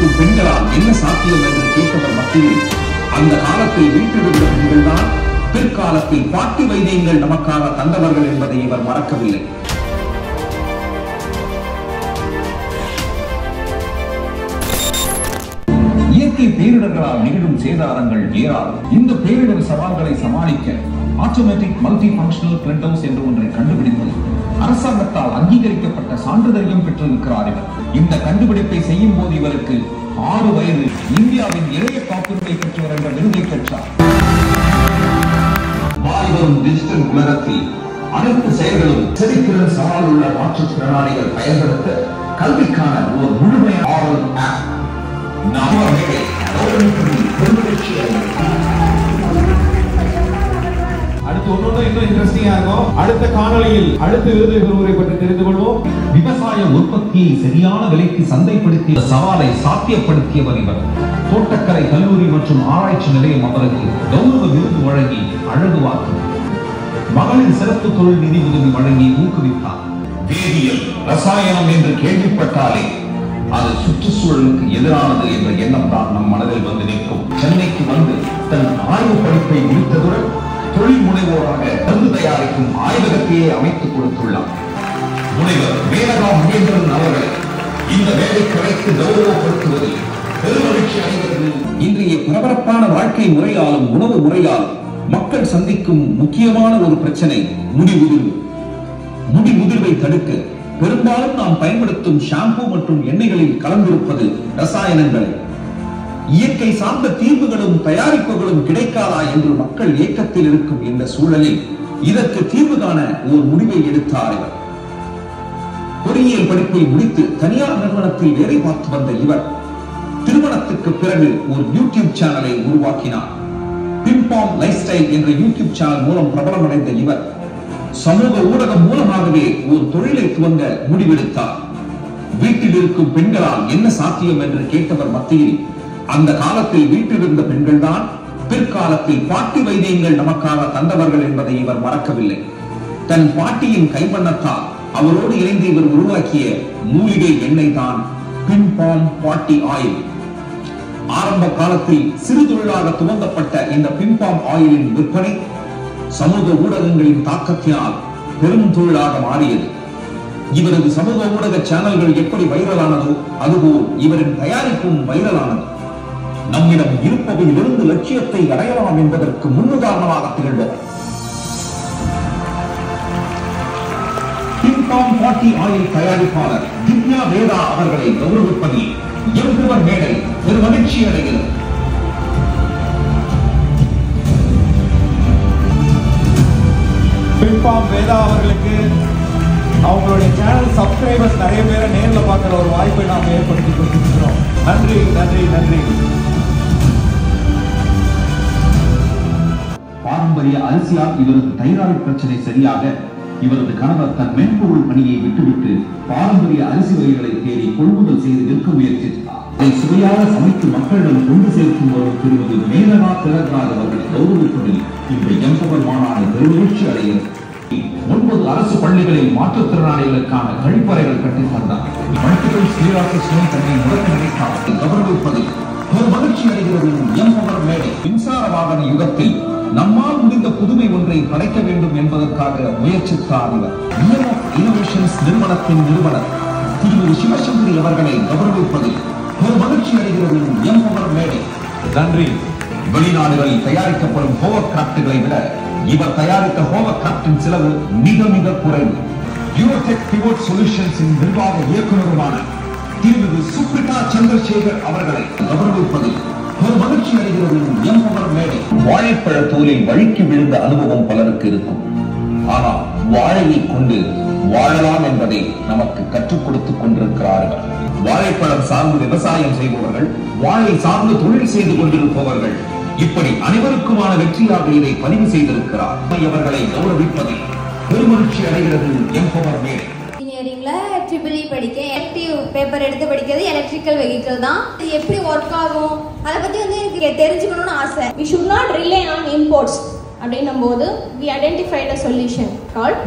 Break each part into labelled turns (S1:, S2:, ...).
S1: இருக்கும் பெண்களால் என்ன சாத்தியம் என்று கேட்டவர் மத்தியில் அந்த காலத்தில் வீட்டிலிருந்த பெண்கள் தான் பிற்காலத்தில் பாட்டி வைத்தியங்கள் நமக்காக தந்தவர்கள் என்பதை இவர் மறக்கவில்லை. இயற்கை பேரிடர்களால் நிகழும் சேதாரங்கள் ஏராளம். இந்த பேரிடர் சவால்களை சமாளிக்க automatic multi functional print house என்று ஒன்றை கண்டுபிடித்து அரசாங்கத்தால் அங்கீகரிக்கப்பட்ட சான்றிதழையும் பெற்றிருக்கிறார் இவர். இந்த கண்டுபிடிப்பை செய்யும் போது இவருக்கு 6 வயது. இந்தியாவின் இளைய காப்புரிமை பெற்றவர் என்ற விருதை பெற்றார். மாறிவரும் டிஜிட்டல் உலகத்தில் அனைத்து செயல்களும் செழித்திறன் சவால் உள்ள மாற்றுத்திறனாளிகள் பயன்படுத்த கல்விக்கான ஒரு முழுமையான ஆப்
S2: அடுத்த காணொளியில் அடுத்த விருது பெறுவோரை பற்றி தெரிந்து கொள்வோம்.
S1: விவசாய உற்பத்தியை சரியான விலைக்கு சந்தைப்படுத்திய சவாலை சாத்தியப்படுத்தியவர் இவர். தோட்டக்கலை கல்லூரி மற்றும் ஆராய்ச்சி நிலையம் அவருக்கு கௌரவ விருது வழங்கி அழகு வார்த்தது. மகளிர் சிறப்பு தொழில் நிதி உதவி வழங்கி ஊக்குவித்தார். வேதியியல் ரசாயனம் என்று கேள்விப்பட்டாலே அது சுற்றுச்சூழலுக்கு எதிரானது என்ற எண்ணம் தான் நம் மனதில் வந்து நிற்கும். சென்னைக்கு வந்து தன் ஆய்வு படிப்பை முடித்ததுடன் தொழில் முனைவோராக மருந்து தயாரிக்கும் ஆய்வகத்தையே அமைத்துக் கொடுத்துள்ளார். முனைவர் மேனகா மகேந்திரன் அவர்களை இந்த வேலை கிடைத்து கௌரவப்படுத்துவதில் பெருமகிழ்ச்சி அடைகிறது. இன்றைய பரபரப்பான வாழ்க்கை முறையாலும் உணவு முறையாலும் மக்கள் சந்திக்கும் முக்கியமான ஒரு பிரச்சனை முடி உதிர்வு. முடி உதிர்வை தடுக்க பெரும்பாலும் நாம் பயன்படுத்தும் ஷாம்பு மற்றும் எண்ணெய்களில் கலந்திருப்பது ரசாயனங்கள். இயற்கை சார்ந்த தீர்வுகளும் தயாரிப்புகளும் கிடைக்காதா என்று மக்கள் ஏக்கத்தில் இருக்கும் இந்த சூழலில் இதற்கு தீர்வு காண ஒரு முடிவை எடுத்தார் இவர். பொறியியல் படிப்பை முடித்து தனியார் நிறுவனத்தில் வேலை பார்த்து வந்த இவர் திருமணத்துக்கு பிறகு ஒரு யூடியூப் சேனலை உருவாக்கினார். பிம்பாம் லைஃப் ஸ்டைல் என்ற யூடியூப் சேனல் மூலம் பிரபலமடைந்த இவர் சமூக ஊடகம் மூலமாகவே ஒரு தொழிலை துவங்க முடிவெடுத்தார். வீட்டில் இருக்கும் பெண்களால் என்ன சாத்தியம் என்று கேட்டவர் மத்தியில் அந்த காலத்தில் வீட்டில் இருந்த பெண்கள் தான் பிற்காலத்தில் பாட்டி வைத்தியங்கள் நமக்காக தந்தவர்கள் என்பதை இவர் மறக்கவில்லை. தன் பாட்டியின் கைவண்ணத்தால் அவரோடு இணைந்து இவர் உருவாக்கிய மூலிகை எண்ணெய் தான் பிம்பாம் பாட்டி ஆயில். ஆரம்ப காலத்தில் சிறு தொழிலாக துவங்கப்பட்ட இந்த பிம்பாம் ஆயிலின் விற்பனை சமூக ஊடகங்களின் தாக்கத்தினால் பெரும் தொழிலாக மாறியது. இவரது சமூக ஊடக சேனல்கள் எப்படி வைரலானதோ அதுபோல் இவரின் தயாரிப்பும் வைரலானது. நம்மிடம் இருப்பதிலிருந்து லட்சியத்தை அடையலாம் என்பதற்கு முன்னுதாரணமாக திகழ்வோம். பிம்பாம் பாட்டி ஆயில் தயாரிப்பாளர் திவ்யா வேதா அவர்களை கௌரவிப்பதில் எம்பவர் மேடை பெருமகிழ்ச்சி அடைகிறது.
S2: பிம்பாம் வேதா அவர்களுக்கு அவங்களுடைய சேனல் சப்ஸ்கிரைபர்ஸ் நிறைய பேரை நேரில் பார்க்குற ஒரு வாய்ப்பை நாம் ஏற்படுத்தி கொடுத்துருக்கிறோம். நன்றி நன்றி நன்றி.
S1: பாரம்பரிய அரிசியால் இவரது தைராய்டு பிரச்சனை சரியாக இவரது கணவர் தன் மென்பொருள் பணியை விட்டுவிட்டு பாரம்பரிய அரிசி வகைகளை தேடி கொள்முதல் செய்து விற்க முயற்சித்தார். அதை சுவையாக சமைத்து மக்களிடம் கொண்டு சேர்க்கும் ஒரு திருமதி மேனகா திலகராஜ் அவர்களை கௌரவிப்பதில் இந்த எம்பவர் மாநாடு பெருமகிழ்ச்சி அடைகிறது. 9 அரசு பள்ளிகளில் மாற்றுத்திறனாளிகளுக்கான கழிப்பறைகள் கட்டித் தந்தார். மல்டிபிள் ஸ்க்லீரோசிஸ் நோய் தன்னை முடக்க நினைத்தார் கௌரவிப்பதில் பெருமகிழ்ச்சி அடைகிறது. எம்பவர் மேடை மின்சார வாகன யுகத்தில் நம்மால் முடிந்த புதுமை ஒன்றை படைக்க வேண்டும் என்பதற்காக முயற்சித்தார் இவர். இன்னோவேஷன்ஸ் நிறுவனத்தின் நிறுவனர் திருமதி சிவசங்கரி அவர்களை கௌரவிப்பதில் பெருமகிழ்ச்சி அடைகிறது. எம்பவர் மேடை நன்றி. வெளிநாடுகளில் தயாரிக்கப்படும் ஹோவர் கிராப்ட்களை விட இவர் தயாரித்த ஹோவர் கிராப்டின் செலவு மிக மிக குறைவு. யூரோடெக் பிவோட் சொல்யூஷன்ஸின் நிர்வாக இயக்குநருமான திருமதி சுப்ரிதா சந்திரசேகர் அவர்களை கௌரவிப்பதில் பெருமகிழ்ச்சி அடைகிறது. எம்பவர் மேடை வாழைப்பழ தோலில் வழுக்கி விழுந்த அனுபவம் பலருக்கு இருக்கும். ஆனால் வாழையை கொண்டு வாழலாம் என்பதை நமக்கு கற்றுக் கொடுத்துக் கொண்டிருக்கிறார்கள். வாழைப்பழம் சார்ந்து விவசாயம் செய்பவர்கள், வாழை சார்ந்து தொழில் செய்து கொண்டிருப்பவர்கள், இப்படி அனைவருக்குமான வெற்றியாக இதை பதிவு செய்திருக்கிறார். அவர்களை கௌரவிப்பதில் பெருமகிழ்ச்சி அடைகிறது. எம்பவர் மேடை
S3: இன்ஜினியரிங்ல ட்ரிபிள் படிக்க எலக்டிவ் பேப்பர் எடுத்து படிக்கிறது எலக்ட்ரிக்கல் வெஹிக்கிள் தான். இது எப்படி ஒர்க் ஆகும் அதை பத்தி எனக்கு தெரிஞ்சுக்கணும்னு ஆசை. We should not rely on imports அப்படின்னும் போது we identified a solution called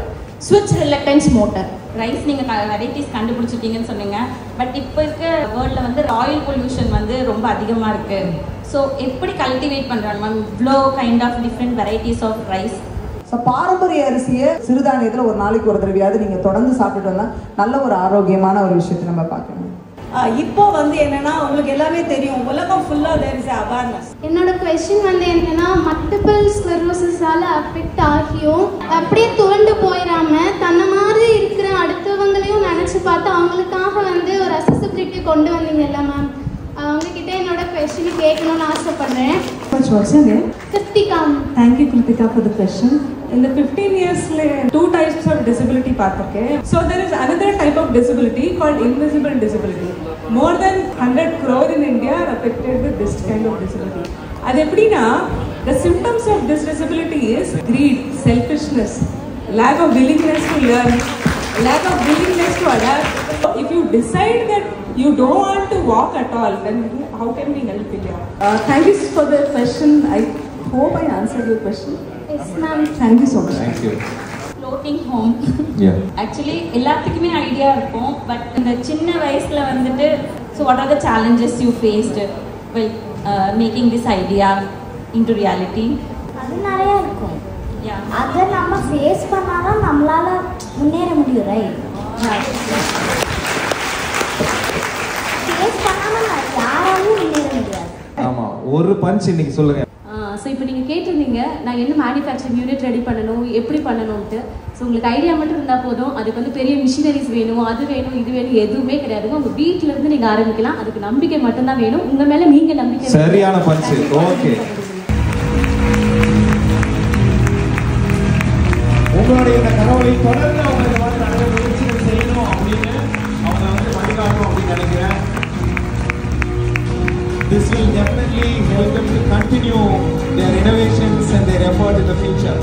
S3: switch reluctance motor.
S4: Rice நீங்கள் வெரைட்டிஸ் கண்டுபிடிச்சிருக்கீங்கன்னு சொன்னீங்க. பட் இப்போ இருக்க வேர்ல்டில் வந்து ஆயில் பொல்யூஷன் வந்து ரொம்ப அதிகமாக இருக்குது. ஸோ எப்படி கல்டிவேட் பண்ணுறாங்க மேம் இவ்வளோ kind of different varieties of rice?
S5: So பாரம்பரிய அரிசியை சிறுதானியத்தில் ஒரு நாளைக்கு ஒரு தடவையாவது நீங்கள் தொடர்ந்து சாப்பிட்டுட்டு வந்தால் நல்ல ஒரு ஆரோக்கியமான ஒரு விஷயத்தை நம்ம பார்க்கணும்.
S6: இப்போ வந்து என்னன்னா உங்களுக்கு எல்லாமே தெரியும், உலகம் ஃபுல்லாக தேர் இஸ் அவேர்னஸ்.
S7: என்னோட கொஸ்டின் வந்து என்னன்னா மல்டிபிள் ஸ்க்லரோசிஸால் அஃபெக்ட் ஆகியும் அப்படியே துவண்டு போயிடாம தன்னை மாதிரி இருக்கிற அடுத்தவங்களையும் நினச்சி பார்த்து அவங்களுக்காக வந்து ஒரு அசசிபிலிட்டி கொண்டு வந்தீங்கல்ல மேம், அவங்கக்கிட்ட என்னோட கொஸ்டின் கேட்கணும்னு ஆசைப்படுறேன்.
S6: Kritika. Thank you Kritika for the question. In the 15 years, 2 types of disability பார்த்திருக்கேன். So there is another type of disability called invisible disability. More than 100 crore in India are affected with this kind of disability. அது எப்படின்னா, the symptoms of this disability is greed, selfishness, lack of willingness to learn, lack of willingness to adapt. If you decide that you don't want to walk at all, then how can we help you? Thank you for the question. I hope I answered your question.
S7: Yes ma'am.
S6: Thank you so much.
S2: Thank you.
S4: Floating home actually எல்லாத்துக்குமே idea இருக்கும். But இந்த சின்ன வயசில் வந்துட்டு so what are the challenges you faced well making this idea into reality?
S8: அது நிறையா இருக்கும். அதை நம்ம ஃபேஸ் பண்ணாதான் நம்மளால முன்னேற முடியும். ரைட், ஃபேஸ் பண்ணாமல் யாராலும் முன்னேற முடியாது.
S2: ஆமா, ஒரு பஞ்ச் இன்னைக்கு சொல்லுங்க.
S9: ஸோ இப்போ நீங்கள் கேட்டிருந்தீங்க நான் என்ன மேனுஃபேக்சரிங் யூனிட் ரெடி பண்ணணும், எப்படி பண்ணணும்ட்டு. ஸோ உங்களுக்கு ஐடியா மட்டும் இருந்தால் போதும். அதுக்கு வந்து பெரிய மிஷினரிஸ் வேணும், அது வேணும், இது வேணும், எதுவுமே கிடையாதுங்க. உங்கள் வீட்டிலேருந்து நீங்கள் ஆரம்பிக்கலாம். அதுக்கு நம்பிக்கை மட்டும்தான் வேணும். உங்கள் மேலே நீங்கள் நம்பிக்கை.
S2: சரியான பஞ்ச். ஓகே, உங்களுடைய இந்த கனவை தொடர்ந்து அவங்க இந்த மாதிரி நிறைய முயற்சிகள் செய்யணும் அப்படின்னு அவங்க வந்து வழிகாட்டணும் அப்படின்னு நினைக்கிறேன். This will definitely help them to continue their innovations and their effort in the future.